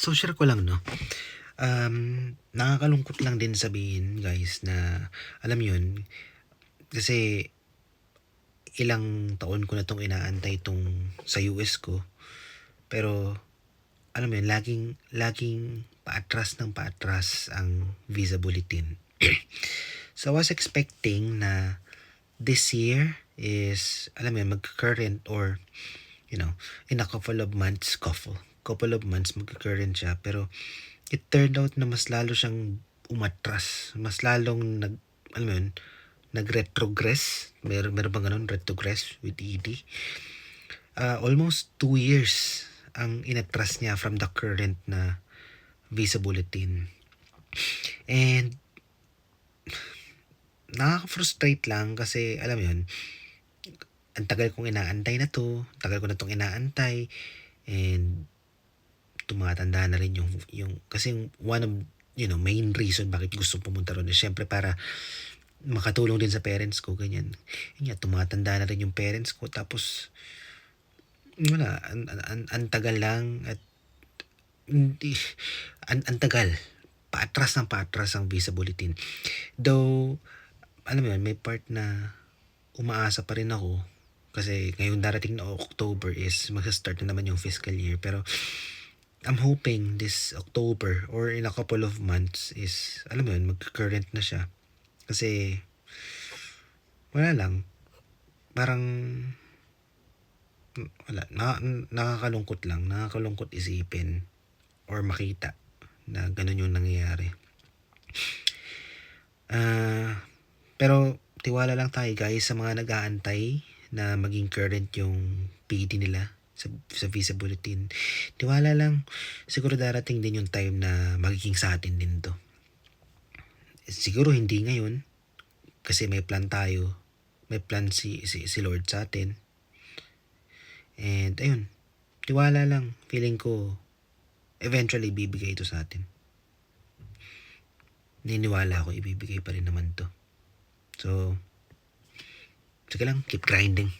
So share ko lang 'no, nakakalungkot lang din sabihin guys na alam yun, kasi ilang taon ko na 'tong inaantay 'tong sa US ko. Pero alam mo yun, laging laging paatras ng paatras ang visa bulletin. So I was expecting na this year is alam mo yun, magka-current or in a couple of months magka-current siya. Pero it turned out na mas lalo siyang umatras, mas lalong alam mo yun, nag-retrogress. Meron bang ganun, retrogress with ED? Almost 2 years ang inatras niya from the current na visa bulletin. And nakaka-frustrate lang kasi alam mo yun, ang tagal kong inaantay na 'to, tagal ko na 'tong inaantay, and tumatanda na rin yung kasi one of main reason bakit gusto pumunta roon is siyempre para makatulong din sa parents ko, ganyan. Yun nga, tumatanda na rin yung parents ko tapos wala, ang tagal lang at hindi ang tagal. Paatras ng paatras ang visa bulletin. Though, alam mo yun, may part na umaasa pa rin ako kasi ngayong darating na October is magsa-start na naman yung fiscal year. Pero I'm hoping this October or in a couple of months is, alam mo yun, mag-current na siya. Kasi, wala lang. Parang, wala. Nakakalungkot lang. Nakakalungkot isipin or makita na ganun yung nangyayari. Pero tiwala lang tayo guys sa mga nag-aantay na maging current yung PD nila sa visa bulletin. Tiwala lang, siguro darating din yung time na magiging sa atin din to. Siguro hindi ngayon kasi may plan tayo. May plan si Lord sa atin. And ayun, tiwala lang. Feeling ko eventually bibigay ito sa atin. Niniwala ako ibibigay pa rin naman to. So, sige lang, keep grinding.